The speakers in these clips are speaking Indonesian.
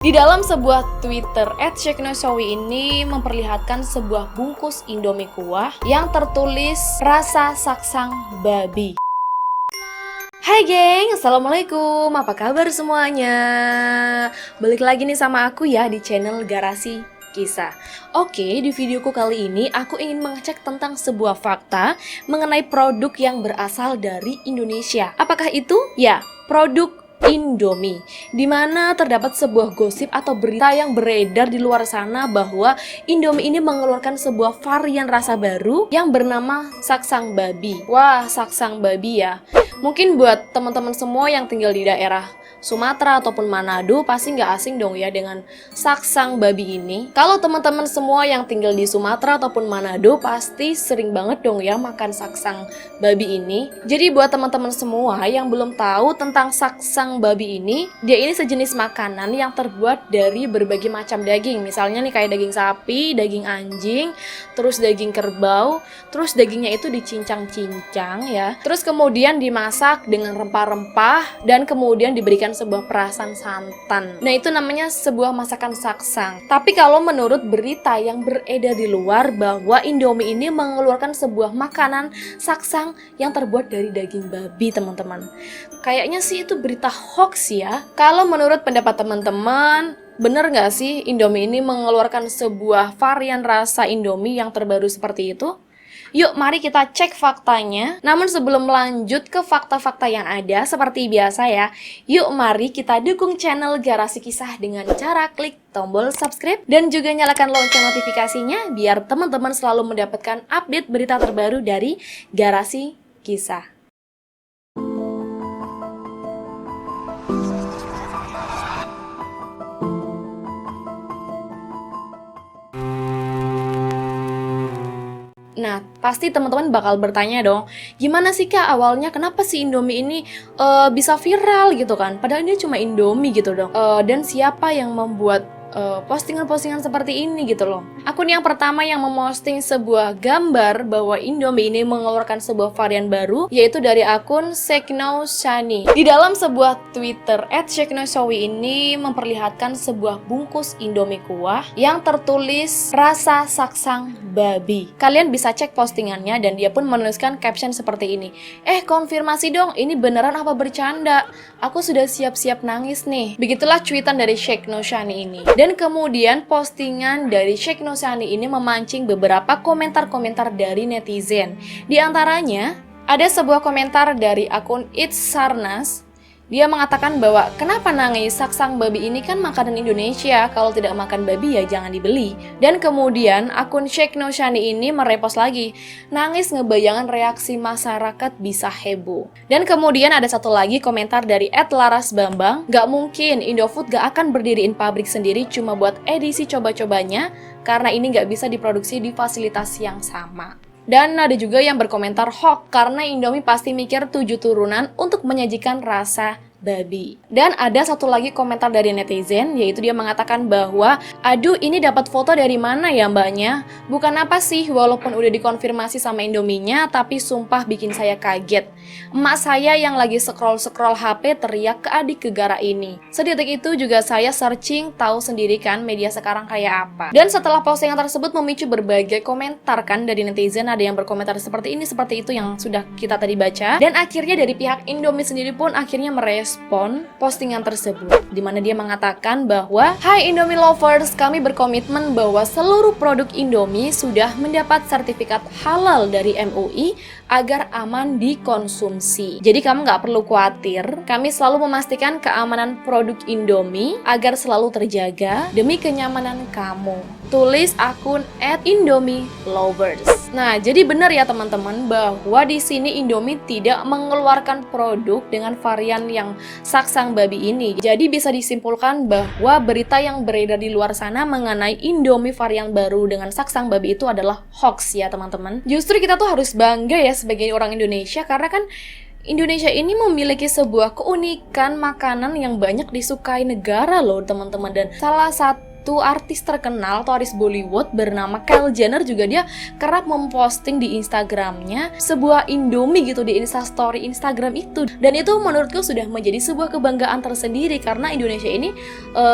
Di dalam sebuah Twitter, @sheknoshowi ini memperlihatkan sebuah bungkus Indomie kuah yang tertulis rasa saksang babi. Hai geng, assalamualaikum, apa kabar semuanya? Balik lagi nih sama aku ya di channel Garasi Kisah. Oke, di videoku kali ini aku ingin mengecek tentang sebuah fakta mengenai produk yang berasal dari Indonesia. Apakah itu? Ya, produk Indomie, di mana terdapat sebuah gosip atau berita yang beredar di luar sana bahwa Indomie ini mengeluarkan sebuah varian rasa baru yang bernama saksang babi. Wah, saksang babi ya. Mungkin buat teman-teman semua yang tinggal di daerah Sumatera ataupun Manado pasti nggak asing dong ya dengan saksang babi ini. Kalau teman-teman semua yang tinggal di Sumatera ataupun Manado pasti sering banget dong ya makan saksang babi ini. Jadi buat teman-teman semua yang belum tahu tentang saksang babi ini, dia ini sejenis makanan yang terbuat dari berbagai macam daging. Misalnya nih kayak daging sapi, daging anjing, terus daging kerbau, terus dagingnya itu dicincang-cincang ya. Terus kemudian dimasak dengan rempah-rempah dan kemudian diberikan sebuah perasan santan. Nah, itu namanya sebuah masakan saksang. Tapi kalau menurut berita yang beredar di luar bahwa Indomie ini mengeluarkan sebuah makanan saksang yang terbuat dari daging babi, teman-teman. Kayaknya sih itu berita hoax ya. Kalau menurut pendapat teman-teman, bener nggak sih Indomie ini mengeluarkan sebuah varian rasa Indomie yang terbaru seperti itu? Yuk, mari kita cek faktanya. Namun sebelum lanjut ke fakta-fakta yang ada, seperti biasa ya, yuk mari kita dukung channel Garasi Kisah dengan cara klik tombol subscribe dan juga nyalakan lonceng notifikasinya biar teman-teman selalu mendapatkan update berita terbaru dari Garasi Kisah. Nah, pasti teman-teman bakal bertanya dong, gimana sih Kak awalnya kenapa sih Indomie ini bisa viral gitu kan? Padahal ini cuma Indomie gitu dong. Dan siapa yang membuat postingan-postingan seperti ini gitu loh. Akun yang pertama yang memosting sebuah gambar bahwa Indomie ini mengeluarkan sebuah varian baru yaitu dari akun Sheknoshani. Di dalam sebuah Twitter, @sheknoshowi ini memperlihatkan sebuah bungkus Indomie kuah yang tertulis rasa saksang babi. Kalian bisa cek postingannya dan dia pun menuliskan caption seperti ini. Konfirmasi dong, ini beneran apa bercanda? Aku sudah siap-siap nangis nih. Begitulah cuitan dari Sheknoshani ini. Dan kemudian postingan dari Sheknoshani ini memancing beberapa komentar-komentar dari netizen. Di antaranya, ada sebuah komentar dari akun It's Sarnas. Dia mengatakan bahwa kenapa nangis, saksang babi ini kan makanan Indonesia, kalau tidak makan babi ya jangan dibeli. Dan kemudian akun Sheknoshani ini merepost lagi, nangis ngebayangan reaksi masyarakat bisa heboh. Dan kemudian ada satu lagi komentar dari @larasbambang, gak mungkin Indofood gak akan berdiriin pabrik sendiri cuma buat edisi coba-cobanya, karena ini gak bisa diproduksi di fasilitas yang sama. Dan ada juga yang berkomentar hoax karena Indomie pasti mikir 7 turunan untuk menyajikan rasa babi. Dan ada satu lagi komentar dari netizen, yaitu dia mengatakan bahwa aduh ini dapat foto dari mana ya mbaknya? Bukan apa sih walaupun udah dikonfirmasi sama Indominya, tapi sumpah bikin saya kaget. Emak saya yang lagi scroll-scroll HP teriak ke adik gegara ini. Sedetik itu juga saya searching, tahu sendiri kan media sekarang kayak apa. Dan setelah postingan tersebut memicu berbagai komentar kan dari netizen, ada yang berkomentar seperti ini, seperti itu yang sudah kita tadi baca. Dan akhirnya dari pihak Indomie sendiri pun akhirnya merespon postingan tersebut, di mana dia mengatakan bahwa hai Indomie lovers, kami berkomitmen bahwa seluruh produk Indomie sudah mendapat sertifikat halal dari MUI agar aman dikonsumsi. Jadi kamu nggak perlu khawatir, kami selalu memastikan keamanan produk Indomie agar selalu terjaga demi kenyamanan kamu. Tulis akun @IndomieLovers. Nah, jadi benar ya teman-teman bahwa di sini Indomie tidak mengeluarkan produk dengan varian yang saksang babi ini. Jadi bisa disimpulkan bahwa berita yang beredar di luar sana mengenai Indomie varian baru dengan saksang babi itu adalah hoax ya teman-teman. Justru kita tuh harus bangga ya sebagai orang Indonesia karena kan Indonesia ini memiliki sebuah keunikan makanan yang banyak disukai negara loh teman-teman. Dan salah satu satu artis terkenal atau artis Bollywood bernama Kylie Jenner juga dia kerap memposting di Instagramnya sebuah Indomie gitu di Instastory Instagram itu. Dan itu menurutku sudah menjadi sebuah kebanggaan tersendiri karena Indonesia ini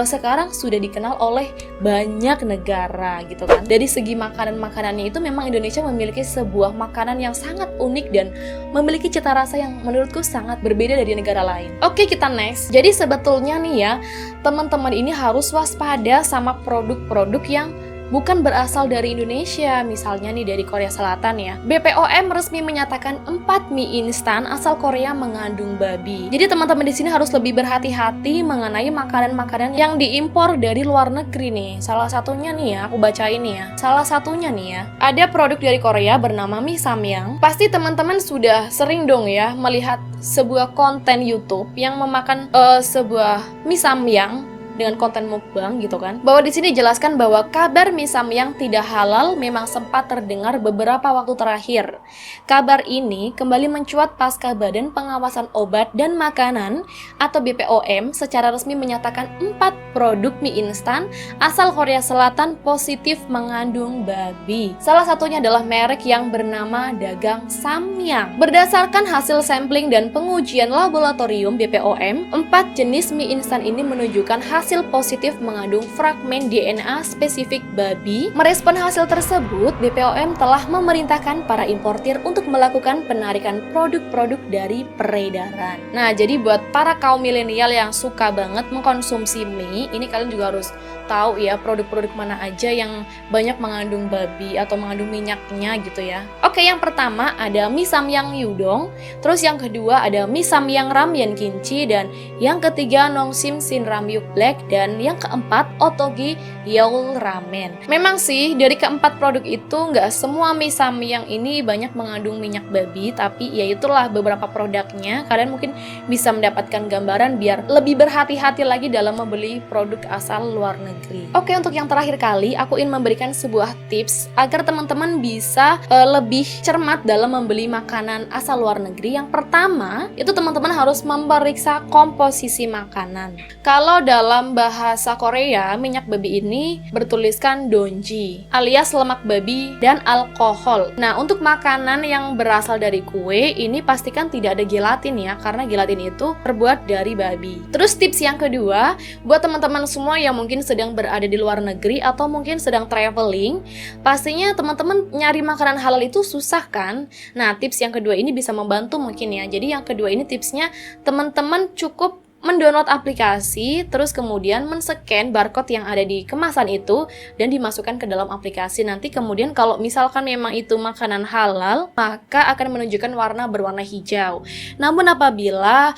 sekarang sudah dikenal oleh banyak negara gitu kan. Dari segi makanan-makanannya itu memang Indonesia memiliki sebuah makanan yang sangat unik dan memiliki cita rasa yang menurutku sangat berbeda dari negara lain. Oke, kita next. Jadi sebetulnya nih ya, teman-teman ini harus waspada sama produk-produk yang bukan berasal dari Indonesia, misalnya nih dari Korea Selatan ya. BPOM resmi menyatakan 4 mie instan asal Korea mengandung babi. Jadi teman-teman di sini harus lebih berhati-hati mengenai makanan-makanan yang diimpor dari luar negeri nih. Salah satunya nih ya, aku bacain nih ya. Salah satunya nih ya, ada produk dari Korea bernama mie samyang. Pasti teman-teman sudah sering dong ya melihat sebuah konten YouTube yang memakan sebuah mie samyang dengan konten mukbang gitu kan. Bahwa di sini dijelaskan bahwa kabar mie samyang tidak halal memang sempat terdengar beberapa waktu terakhir. Kabar ini kembali mencuat pasca Badan Pengawasan Obat dan Makanan atau BPOM secara resmi menyatakan 4 produk mie instan asal Korea Selatan positif mengandung babi. Salah satunya adalah merek yang bernama Dagang Samyang. Berdasarkan hasil sampling dan pengujian laboratorium BPOM, 4 jenis mie instan ini menunjukkan hasil positif mengandung fragmen DNA spesifik babi. Merespon hasil tersebut, BPOM telah memerintahkan para importir untuk melakukan penarikan produk-produk dari peredaran. Nah, jadi buat para kaum milenial yang suka banget mengkonsumsi mie, ini kalian juga harus tahu ya produk-produk mana aja yang banyak mengandung babi atau mengandung minyaknya gitu ya. Oke, yang pertama ada mie samyang udon, terus yang kedua ada mie samyang ramyeon kimchi, dan yang ketiga nongsim sin ramyuk black, dan yang keempat otogi yeol ramen. Memang sih dari keempat produk itu nggak semua mie samyang ini banyak mengandung minyak babi, tapi ya itulah beberapa produknya. Kalian mungkin bisa mendapatkan gambaran biar lebih berhati-hati lagi dalam membeli produk asal luar negeri. Oke, untuk yang terakhir kali aku ingin memberikan sebuah tips agar teman-teman bisa lebih cermat dalam membeli makanan asal luar negeri. Yang pertama, itu teman-teman harus memeriksa komposisi makanan. Kalau dalam bahasa Korea, minyak babi ini bertuliskan donji alias lemak babi dan alkohol. Nah, untuk makanan yang berasal dari kue ini pastikan tidak ada gelatin ya, karena gelatin itu terbuat dari babi. Terus tips yang kedua, buat teman-teman semua yang mungkin sedang berada di luar negeri atau mungkin sedang traveling, pastinya teman-teman nyari makanan halal itu susah kan? Nah, tips yang kedua ini bisa membantu mungkin ya. Jadi yang kedua ini tipsnya, teman-teman cukup mendownload aplikasi, terus kemudian men-scan barcode yang ada di kemasan itu dan dimasukkan ke dalam aplikasi. Nanti kemudian kalau misalkan memang itu makanan halal, maka akan menunjukkan warna berwarna hijau. Namun apabila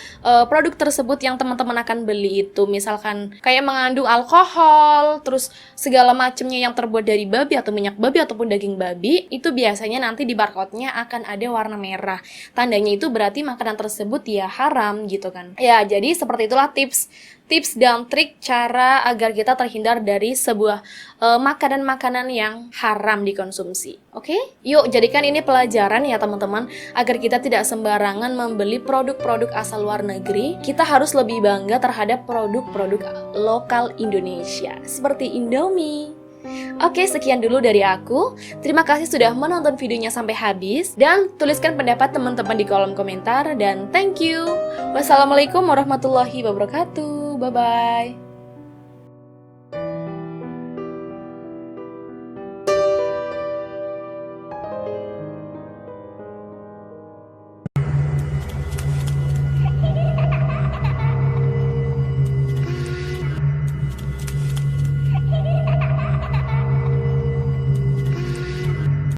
produk tersebut yang teman-teman akan beli itu misalkan kayak mengandung alkohol, terus segala macamnya yang terbuat dari babi atau minyak babi ataupun daging babi, itu biasanya nanti di barcode-nya akan ada warna merah. Tandanya itu berarti makanan tersebut ya haram gitu kan. Ya, jadi seperti itulah tips dan trik cara agar kita terhindar dari sebuah makanan-makanan yang haram dikonsumsi. Oke? Yuk jadikan ini pelajaran ya teman-teman, agar kita tidak sembarangan membeli produk-produk asal luar negeri. Kita harus lebih bangga terhadap produk-produk lokal Indonesia seperti Indomie. Oke, sekian dulu dari aku. Terima kasih sudah menonton videonya sampai habis, dan tuliskan pendapat teman-teman di kolom komentar, dan thank you. Wassalamualaikum warahmatullahi wabarakatuh. Bye-bye.